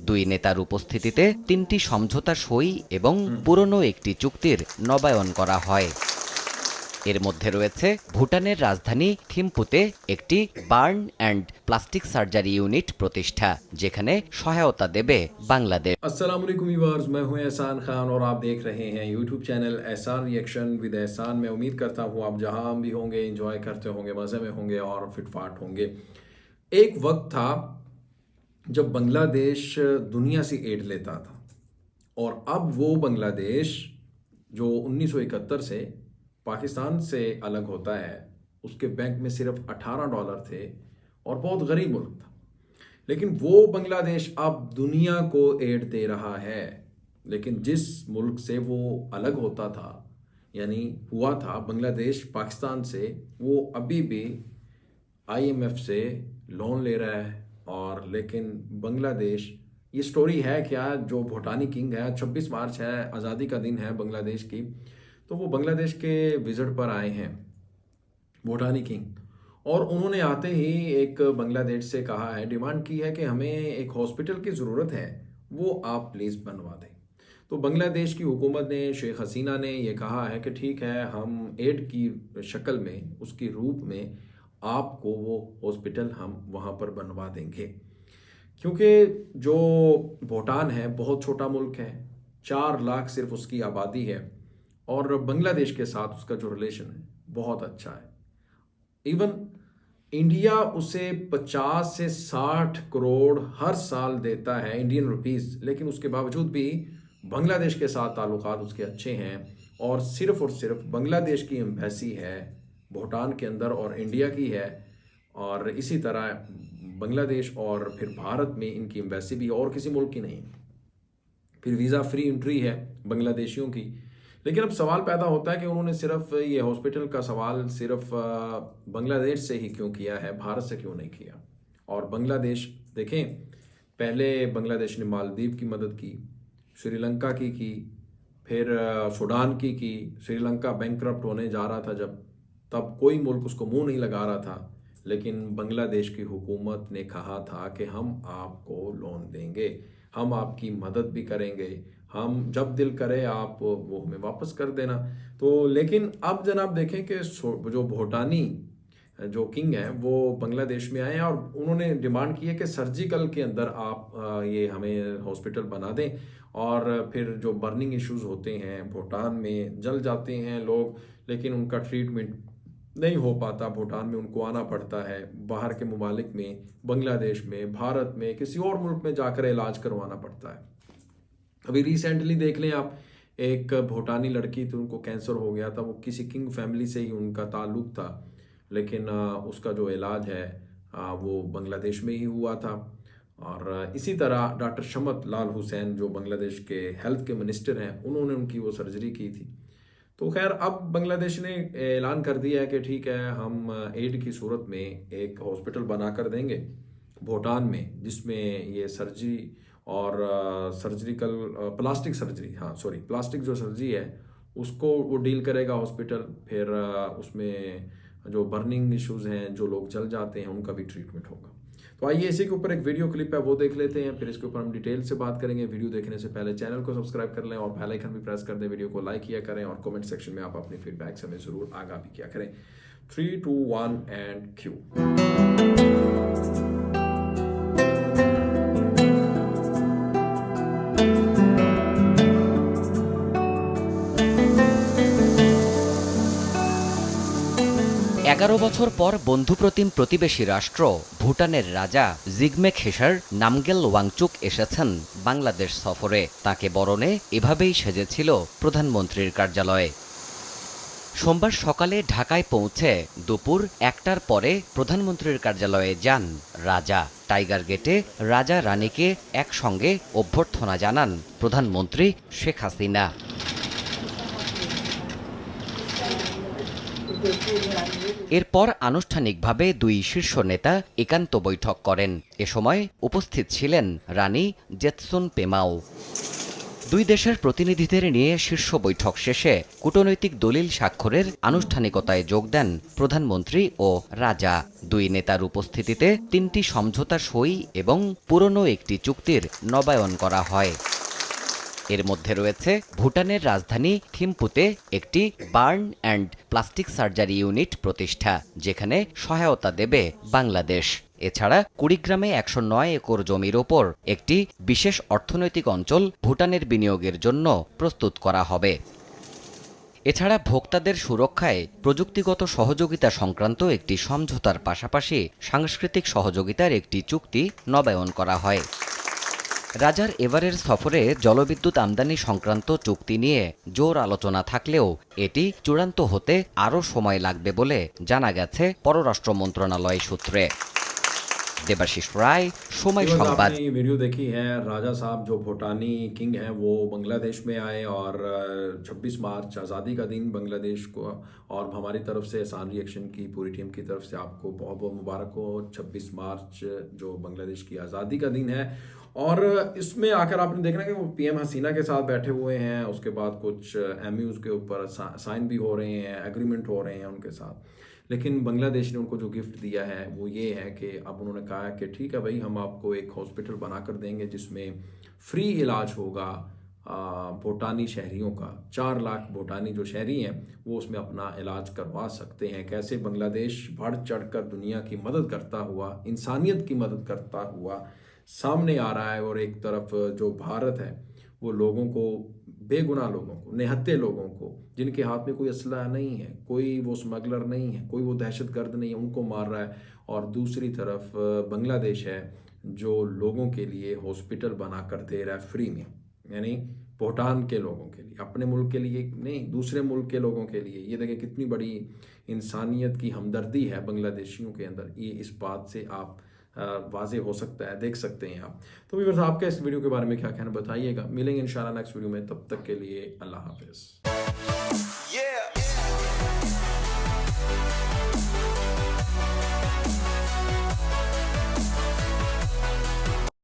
দুই নেতার উপস্থিতিতে 3টি সমঝোতা সই এবং পুরনো একটি চুক্তির নবায়ন করা হয়। এর মধ্যে রয়েছে ভুটানের রাজধানী থিম্পুতে একটি burn and plastic surgery unit প্রতিষ্ঠা, যেখানে সহায়তা দেবে বাংলাদেশ। अस्सलाम वालेकुम व्यूअर्स, मैं हूं एहसान खान और आप देख रहे हैं यूट्यूब चैनल एहसान रिएक्शन विद एहसान। मैं उम्मीद करता हूं आप जहां भी होंगे एंजॉय करते होंगे, मज़े में होंगे और फिटफाट होंगे। एक वक्त था जब बांग्लादेश दुनिया से एड लेता था और अब वो बांग्लादेश जो 1971 से पाकिस्तान से अलग होता है, उसके बैंक में सिर्फ $18 थे और बहुत गरीब मुल्क था, लेकिन वो बांग्लादेश अब दुनिया को एड दे रहा है। लेकिन जिस मुल्क से वो अलग होता था, यानी हुआ था बांग्लादेश पाकिस्तान से, वो अभी भी IMF से लोन ले रहा है। और लेकिन बांग्लादेश, ये स्टोरी है क्या, जो भूटानी किंग है, 26 मार्च है, आज़ादी का दिन है बांग्लादेश की, तो वो बांग्लादेश के विजिट पर आए हैं भूटानी किंग, और उन्होंने आते ही एक बांग्लादेश से कहा है, डिमांड की है कि हमें एक हॉस्पिटल की ज़रूरत है, वो आप प्लीज़ बनवा दें। तो बांग्लादेश की हुकूमत ने, शेख हसीना ने ये कहा है कि ठीक है, हम एड की शक्ल में, उसकी रूप में आपको वो हॉस्पिटल हम वहाँ पर बनवा देंगे। क्योंकि जो भूटान है बहुत छोटा मुल्क है, 4 लाख सिर्फ उसकी आबादी है, और बांग्लादेश के साथ उसका जो रिलेशन है बहुत अच्छा है। इवन इंडिया उसे 50 से 60 करोड़ हर साल देता है, इंडियन रुपीस, लेकिन उसके बावजूद भी बांग्लादेश के साथ ताल्लुकात उसके अच्छे हैं। और सिर्फ बांग्लादेश की एम्बेसी है भूटान के अंदर और इंडिया की है, और इसी तरह बांग्लादेश और फिर भारत में इनकी एम्बेसी भी और किसी मुल्क की नहीं। फिर वीज़ा फ्री एंट्री है बांग्लादेशियों की। लेकिन अब सवाल पैदा होता है कि उन्होंने सिर्फ ये हॉस्पिटल का सवाल सिर्फ बांग्लादेश से ही क्यों किया है, भारत से क्यों नहीं किया। और बांग्लादेश देखें, पहले बांग्लादेश ने मालदीव की मदद की, श्रीलंका की, फिर सूडान की। श्रीलंका बैंकक्रप्ट होने जा रहा था जब, तब कोई मुल्क उसको मुंह नहीं लगा रहा था, लेकिन बांग्लादेश की हुकूमत ने कहा था कि हम आपको लोन देंगे, हम आपकी मदद भी करेंगे, हम जब दिल करे आप वो हमें वापस कर देना। तो लेकिन अब जनाब देखें कि जो भूटानी जो किंग है वो बांग्लादेश में आए हैं और उन्होंने डिमांड की है कि सर्जिकल के अंदर आप ये हमें हॉस्पिटल बना दें। और फिर जो बर्निंग इश्यूज होते हैं, भूटान में जल जाते हैं लोग, लेकिन उनका ट्रीटमेंट नहीं हो पाता, भूटान में उनको आना पड़ता है, बाहर के ममालिक में, बांग्लादेश में, भारत में, किसी और मुल्क में जाकर इलाज करवाना पड़ता है। अभी रिसेंटली देख लें आप, एक भूटानी लड़की थी, उनको कैंसर हो गया था, वो किसी किंग फैमिली से ही उनका ताल्लुक था, लेकिन उसका जो इलाज है वो बांग्लादेश में ही हुआ था। और इसी तरह डॉक्टर शमत लाल हुसैन जो बांग्लादेश के हेल्थ के मिनिस्टर हैं, उन्होंने उनकी वो सर्जरी की थी। तो खैर अब बांग्लादेश ने ऐलान कर दिया है कि ठीक है, हम एड की सूरत में एक हॉस्पिटल बना कर देंगे भूटान में, जिसमें ये सर्जरी और सर्जिकल प्लास्टिक सर्जरी, प्लास्टिक जो सर्जरी है उसको वो डील करेगा हॉस्पिटल। फिर उसमें जो बर्निंग इश्यूज़ हैं, जो लोग जल जाते हैं, उनका भी ट्रीटमेंट होगा। तो आइए इसी के ऊपर एक वीडियो क्लिप है, वो देख लेते हैं, फिर इसके ऊपर हम डिटेल से बात करेंगे। वीडियो देखने से पहले चैनल को सब्सक्राइब कर लें और बेल आइकन भी प्रेस कर दें, वीडियो को लाइक किया करें और कमेंट सेक्शन में आप अपनी फीडबैक से हमें ज़रूर आगाह भी किया करें। 3, 2, 1 एंड क्यू। 11 বছর পর বন্ধুপ্রতিম প্রতিবেশী রাষ্ট্র ভুটানের রাজা জিগমে খেসার নামগেল ওয়াংচুক এসেছেন বাংলাদেশ সফরে। তাকে বরণে এভাবেই সেজেছিল প্রধানমন্ত্রীর কার্যালয়ে। সোমবার সকালে ঢাকায় পৌঁছে দুপুর 1টার পরে প্রধানমন্ত্রীর কার্যালয়ে যান রাজা। টাইগার গেটে রাজা রানীকে একসঙ্গে অভ্যর্থনা জানান প্রধানমন্ত্রী শেখ হাসিনা। এরপর আনুষ্ঠানিকভাবে দুই শীর্ষ নেতা একান্ত বৈঠক করেন। এ সময় উপস্থিত ছিলেন রানী জেতসুন পেমাও। দুই দেশের প্রতিনিধিদের নিয়ে শীর্ষ বৈঠক শেষে কূটনৈতিক দলিল স্বাক্ষরের আনুষ্ঠানিকতায় যোগ দেন প্রধানমন্ত্রী ও রাজা। দুই নেতার উপস্থিতিতে 3টি সমঝোতা সই এবং পুরনো একটি চুক্তির নবায়ন করা হয়। এর মধ্যে রয়েছে ভুটানের রাজধানী থিম্পুতে একটি burn and plastic surgery unit প্রতিষ্ঠা, যেখানে সহায়তা দেবে বাংলাদেশ। এছাড়া কুড়িগ্রামে 109 একর জমির ওপর একটি বিশেষ অর্থনৈতিক অঞ্চল ভুটানের বিনিয়োগের জন্য প্রস্তুত করা হবে। এছাড়া ভোক্তাদের সুরক্ষায় প্রযুক্তিগত সহযোগিতা সংক্রান্ত একটি সমঝোতার পাশাপাশি সাংস্কৃতিক সহযোগিতার একটি চুক্তি নবায়ন করা হয়। রাজার এবারের সফরে জলবিদ্যুৎ আমদানি সংক্রান্ত চুক্তি নিয়ে জোর আলোচনা থাকলেও এটি চূড়ান্ত হতে আরও সময় লাগবে বলে জানা গেছে পররাষ্ট্র মন্ত্রণালয় সূত্রে। देबाशीष राय, समय बस संबाद। आपने ये वीडियो देखी है। राजा साहब जो भूटानी किंग हैं वो बांग्लादेश में आए और 26 मार्च आज़ादी का दिन बांग्लादेश को, और हमारी तरफ से एहसान रिएक्शन की पूरी टीम की तरफ से आपको बहुत बहुत मुबारक हो। 26 मार्च जो बांग्लादेश की आज़ादी का दिन है, और इसमें आकर आपने देखना कि वो पीएम हसीना के साथ बैठे हुए हैं, उसके बाद कुछ एमयूज़ के ऊपर साइन भी हो रहे हैं, एग्रीमेंट हो रहे हैं उनके साथ। लेकिन बांग्लादेश ने उनको जो गिफ्ट दिया है वो ये है कि अब उन्होंने कहा है कि ठीक है भाई, हम आपको एक हॉस्पिटल बनाकर देंगे जिसमें फ्री इलाज होगा भूटानी शहरियों का। 4 लाख भूटानी जो शहरी हैं वो उसमें अपना इलाज करवा सकते हैं। कैसे बांग्लादेश बढ़ चढ़कर दुनिया की मदद करता हुआ, इंसानियत की मदद करता हुआ सामने आ रहा है, और एक तरफ जो भारत है वो लोगों को, बेगुनाह लोगों को, निहत्थे लोगों को, जिनके हाथ में कोई असलहा नहीं है, कोई वो स्मगलर नहीं है, कोई वो दहशतगर्द नहीं है, उनको मार रहा है। और दूसरी तरफ बांग्लादेश है जो लोगों के लिए हॉस्पिटल बनाकर दे रहा है फ्री में, यानी भूटान के लोगों के लिए, अपने मुल्क के लिए नहीं, दूसरे मुल्क के लोगों के लिए। ये देखें कितनी बड़ी इंसानियत की हमदर्दी है बांग्लादेशियों के अंदर। ये इस बात से आप वाज़े हो सकता है, देख सकते हैं आप। तो व्यूअर्स, आपका इस वीडियो के बारे में क्या कहना बताइएगा। मिलेंगे इंशाल्लाह नेक्स्ट वीडियो में, तब तक के लिए अल्लाह हाफिज़।